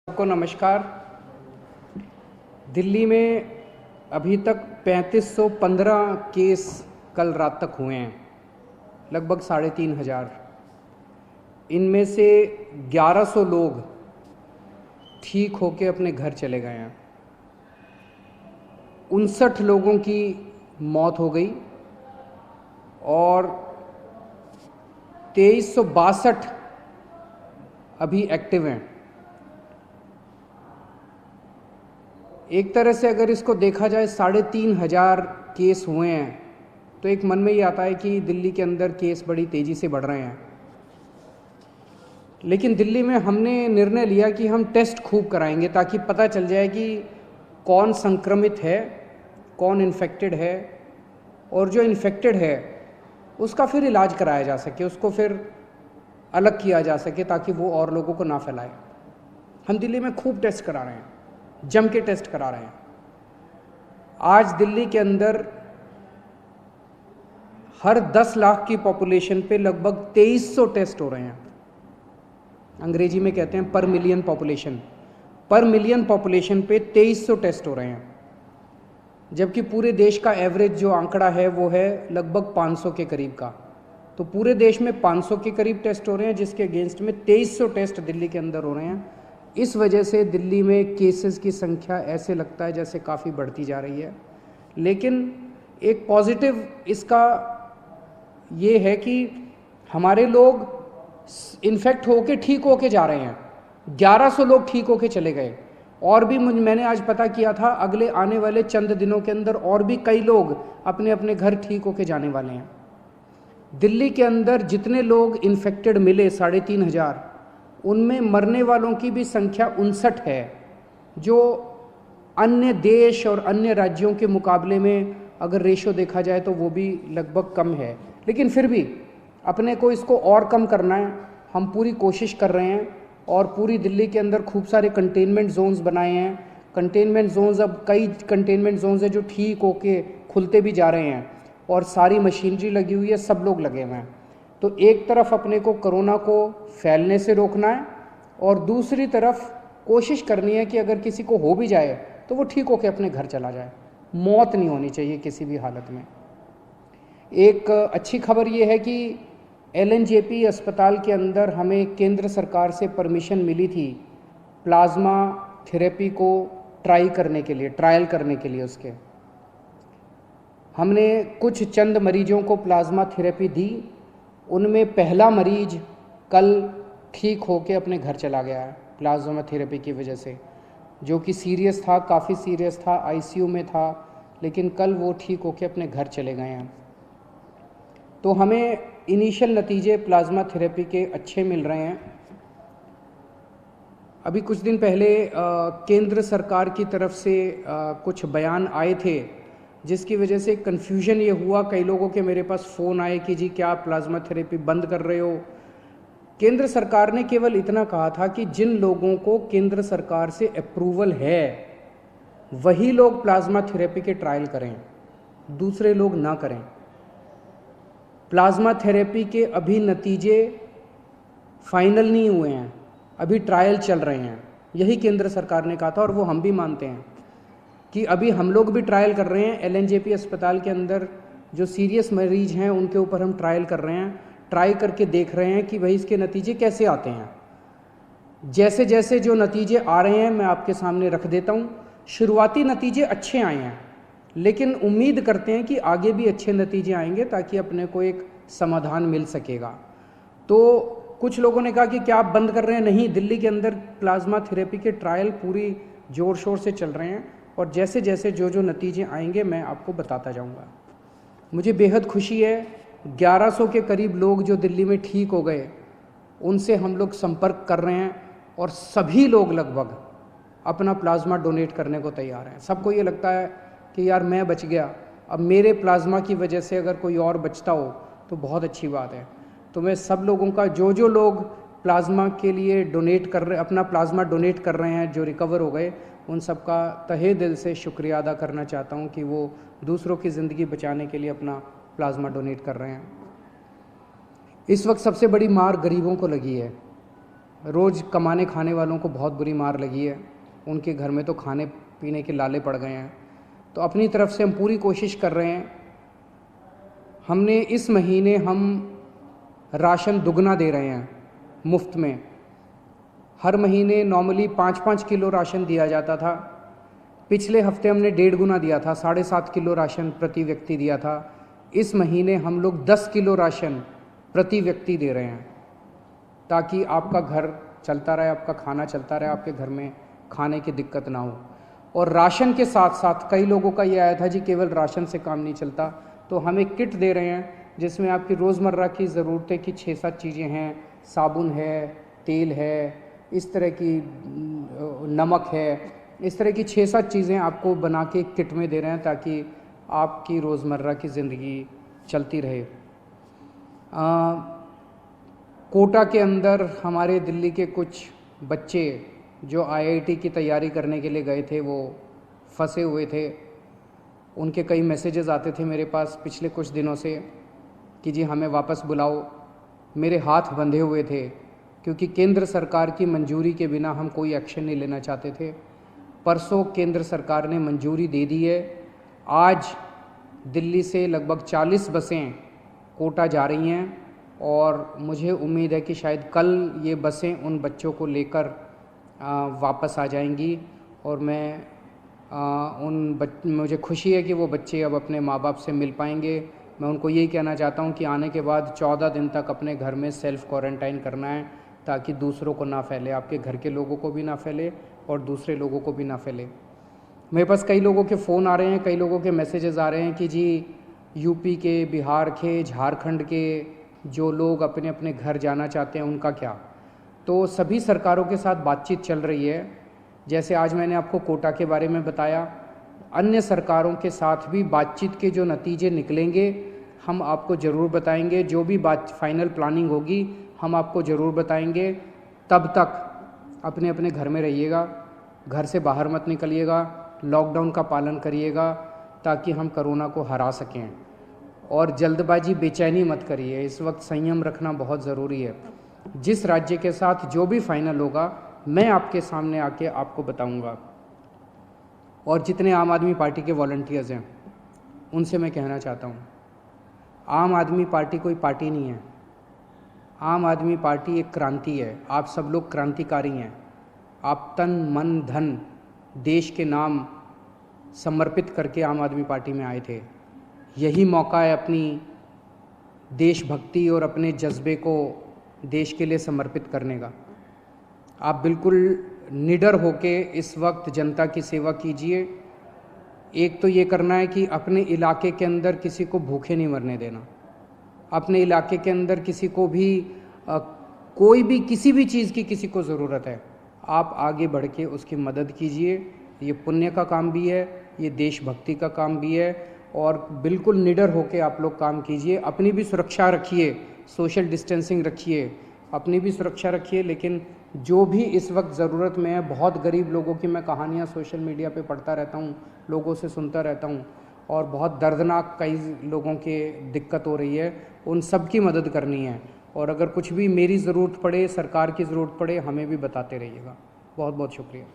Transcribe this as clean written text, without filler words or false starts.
सबको नमस्कार। दिल्ली में अभी तक 3515 केस कल रात तक हुए हैं, लगभग 3500। इनमें से 1100 लोग ठीक होकर अपने घर चले गए हैं। 59 लोगों की मौत हो गई और 2362 अभी एक्टिव हैं। एक तरह से अगर इसको देखा जाए 3500 केस हुए हैं तो एक मन में ये आता है कि दिल्ली के अंदर केस बड़ी तेज़ी से बढ़ रहे हैं। लेकिन दिल्ली में हमने निर्णय लिया कि हम टेस्ट खूब कराएंगे ताकि पता चल जाए कि कौन संक्रमित है, कौन इन्फेक्टेड है, और जो इन्फेक्टेड है उसका फिर इलाज कराया जा सके, उसको फिर अलग किया जा सके ताकि वो और लोगों को ना फैलाए। हम दिल्ली में खूब टेस्ट करा रहे हैं, जम के टेस्ट करा रहे हैं। आज दिल्ली के अंदर हर 10 लाख की पॉपुलेशन पे लगभग 2300 टेस्ट हो रहे हैं। अंग्रेजी में कहते हैं पर मिलियन पॉपुलेशन। पर मिलियन पॉपुलेशन पे 2300 टेस्ट हो रहे हैं, जबकि पूरे देश का एवरेज जो आंकड़ा है वो है लगभग 500 के करीब का। तो पूरे देश में 500 के करीब टेस्ट हो रहे हैं, जिसके अगेंस्ट में 2300 टेस्ट दिल्ली के अंदर हो रहे हैं। इस वजह से दिल्ली में केसेस की संख्या ऐसे लगता है जैसे काफ़ी बढ़ती जा रही है। लेकिन एक पॉजिटिव इसका ये है कि हमारे लोग इन्फेक्ट होके ठीक होके जा रहे हैं। 1100 लोग ठीक होके चले गए, और भी मैंने आज पता किया था अगले आने वाले चंद दिनों के अंदर और भी कई लोग अपने अपने घर ठीक होके जाने वाले हैं। दिल्ली के अंदर जितने लोग इन्फेक्टेड मिले 3500, उनमें मरने वालों की भी संख्या 59 है, जो अन्य देश और अन्य राज्यों के मुकाबले में अगर रेशो देखा जाए तो वो भी लगभग कम है। लेकिन फिर भी अपने को इसको और कम करना है, हम पूरी कोशिश कर रहे हैं। और पूरी दिल्ली के अंदर खूब सारे कंटेनमेंट जोन्स बनाए हैं। कंटेनमेंट जोन्स, अब कई कंटेनमेंट जोन्स हैं जो ठीक होके खुलते भी जा रहे हैं और सारी मशीनरी लगी हुई है, सब लोग लगे हुए हैं। तो एक तरफ अपने को कोरोना को फैलने से रोकना है और दूसरी तरफ कोशिश करनी है कि अगर किसी को हो भी जाए तो वो ठीक होकर अपने घर चला जाए। मौत नहीं होनी चाहिए किसी भी हालत में। एक अच्छी खबर ये है कि एलएनजेपी अस्पताल के अंदर हमें केंद्र सरकार से परमिशन मिली थी प्लाज्मा थेरेपी को ट्रायल करने के लिए। उसके हमने कुछ चंद मरीजों को प्लाज्मा थेरेपी दी। उनमें पहला मरीज कल ठीक होके अपने घर चला गया है प्लाज्मा थेरेपी की वजह से, जो कि सीरियस था, काफ़ी सीरियस था, आईसीयू में था, लेकिन कल वो ठीक होके अपने घर चले गए हैं। तो हमें इनिशियल नतीजे प्लाज्मा थेरेपी के अच्छे मिल रहे हैं। अभी कुछ दिन पहले केंद्र सरकार की तरफ से कुछ बयान आए थे, जिसकी वजह से कन्फ्यूजन ये हुआ, कई लोगों के मेरे पास फ़ोन आए कि जी क्या आप प्लाज्मा थेरेपी बंद कर रहे हो। केंद्र सरकार ने केवल इतना कहा था कि जिन लोगों को केंद्र सरकार से अप्रूवल है वही लोग प्लाज्मा थेरेपी के ट्रायल करें, दूसरे लोग ना करें। प्लाज्मा थेरेपी के अभी नतीजे फाइनल नहीं हुए हैं, अभी ट्रायल चल रहे हैं, यही केंद्र सरकार ने कहा था और वो हम भी मानते हैं कि अभी हम लोग भी ट्रायल कर रहे हैं। एलएनजेपी अस्पताल के अंदर जो सीरियस मरीज हैं उनके ऊपर हम ट्रायल कर रहे हैं, ट्राई करके देख रहे हैं कि भाई इसके नतीजे कैसे आते हैं। जैसे जैसे जो नतीजे आ रहे हैं मैं आपके सामने रख देता हूँ। शुरुआती नतीजे अच्छे आए हैं, लेकिन उम्मीद करते हैं कि आगे भी अच्छे नतीजे आएंगे ताकि अपने को एक समाधान मिल सकेगा। तो कुछ लोगों ने कहा कि क्या आप बंद कर रहे हैं? नहीं, दिल्ली के अंदर प्लाज्मा थेरेपी के ट्रायल पूरी ज़ोर शोर से चल रहे हैं और जैसे जैसे जो नतीजे आएंगे मैं आपको बताता जाऊंगा। मुझे बेहद खुशी है, 1100 के करीब लोग जो दिल्ली में ठीक हो गए उनसे हम लोग संपर्क कर रहे हैं और सभी लोग लगभग अपना प्लाज्मा डोनेट करने को तैयार हैं। सबको ये लगता है कि यार मैं बच गया, अब मेरे प्लाज्मा की वजह से अगर कोई और बचता हो तो बहुत अच्छी बात है। तो मैं सब लोगों का, जो लोग प्लाज्मा के लिए डोनेट कर रहे, अपना प्लाज्मा डोनेट कर रहे हैं, जो रिकवर हो गए, उन सब का तहे दिल से शुक्रिया अदा करना चाहता हूं कि वो दूसरों की ज़िंदगी बचाने के लिए अपना प्लाज्मा डोनेट कर रहे हैं। इस वक्त सबसे बड़ी मार गरीबों को लगी है। रोज़ कमाने खाने वालों को बहुत बुरी मार लगी है, उनके घर में तो खाने पीने के लाले पड़ गए हैं। तो अपनी तरफ से हम पूरी कोशिश कर रहे हैं। हमने इस महीने हम राशन दुगना दे रहे हैं मुफ्त में। हर महीने नॉर्मली 5-5 किलो राशन दिया जाता था। पिछले हफ्ते हमने 1.5 गुना दिया था, 7.5 किलो राशन प्रति व्यक्ति दिया था। इस महीने हम लोग 10 किलो राशन प्रति व्यक्ति दे रहे हैं, ताकि आपका घर चलता रहे, आपका खाना चलता रहे, आपके घर में खाने की दिक्कत ना हो। और राशन के साथ साथ कई लोगों का ये आया था जी केवल राशन से काम नहीं चलता, तो हम एक किट दे रहे हैं जिसमें आपकी रोज़मर्रा की ज़रूरतें की 6-7 चीज़ें हैं। साबुन है, तेल है, इस तरह की नमक है, इस तरह की 6-7 चीज़ें आपको बना के एक किट में दे रहे हैं ताकि आपकी रोज़मर्रा की ज़िंदगी चलती रहे। कोटा के अंदर हमारे दिल्ली के कुछ बच्चे जो IIT की तैयारी करने के लिए गए थे वो फंसे हुए थे। उनके कई मैसेजेस आते थे मेरे पास पिछले कुछ दिनों से कि जी हमें वापस बुलाओ। मेरे हाथ बंधे हुए थे क्योंकि केंद्र सरकार की मंजूरी के बिना हम कोई एक्शन नहीं लेना चाहते थे। परसों केंद्र सरकार ने मंजूरी दे दी है। आज दिल्ली से लगभग 40 बसें कोटा जा रही हैं और मुझे उम्मीद है कि शायद कल ये बसें उन बच्चों को लेकर वापस आ जाएंगी। और मुझे खुशी है कि वो बच्चे अब अपने माँ बाप से मिल पाएंगे। मैं उनको यही कहना चाहता हूँ कि आने के बाद 14 दिन तक अपने घर में सेल्फ़ क्वारंटाइन करना है ताकि दूसरों को ना फैले, आपके घर के लोगों को भी ना फैले और दूसरे लोगों को भी ना फैले। मेरे पास कई लोगों के फ़ोन आ रहे हैं, कई लोगों के मैसेजेस आ रहे हैं कि जी यूपी के, बिहार के, झारखंड के जो लोग अपने अपने घर जाना चाहते हैं उनका क्या। तो सभी सरकारों के साथ बातचीत चल रही है। जैसे आज मैंने आपको कोटा के बारे में बताया, अन्य सरकारों के साथ भी बातचीत के जो नतीजे निकलेंगे हम आपको ज़रूर बताएंगे। जो भी बात फाइनल प्लानिंग होगी हम आपको ज़रूर बताएंगे। तब तक अपने अपने घर में रहिएगा, घर से बाहर मत निकलिएगा, लॉकडाउन का पालन करिएगा ताकि हम कोरोना को हरा सकें। और जल्दबाजी, बेचैनी मत करिए, इस वक्त संयम रखना बहुत ज़रूरी है। जिस राज्य के साथ जो भी फाइनल होगा मैं आपके सामने आके आपको बताऊंगा। और जितने आम आदमी पार्टी के वॉलंटियर्स हैं उनसे मैं कहना चाहता हूँ, आम आदमी पार्टी कोई पार्टी नहीं है। आम आदमी पार्टी एक क्रांति है। आप सब लोग क्रांतिकारी हैं। आप तन मन धन देश के नाम समर्पित करके आम आदमी पार्टी में आए थे। यही मौका है अपनी देशभक्ति और अपने जज्बे को देश के लिए समर्पित करने का। आप बिल्कुल निडर होके इस वक्त जनता की सेवा कीजिए। एक तो ये करना है कि अपने इलाके के अंदर किसी को भूखे नहीं मरने देना। अपने इलाके के अंदर किसी को भी कोई भी किसी भी चीज़ की किसी को ज़रूरत है, आप आगे बढ़ के उसकी मदद कीजिए। ये पुण्य का काम भी है, ये देशभक्ति का काम भी है। और बिल्कुल निडर होके आप लोग काम कीजिए। अपनी भी सुरक्षा रखिए, सोशल डिस्टेंसिंग रखिए, अपनी भी सुरक्षा रखिए। लेकिन जो भी इस वक्त ज़रूरत में है, बहुत गरीब लोगों की मैं कहानियाँ सोशल मीडिया पे पढ़ता रहता हूँ, लोगों से सुनता रहता हूँ और बहुत दर्दनाक कई लोगों के दिक्कत हो रही है, उन सब की मदद करनी है। और अगर कुछ भी मेरी ज़रूरत पड़े, सरकार की ज़रूरत पड़े, हमें भी बताते रहिएगा। बहुत बहुत शुक्रिया।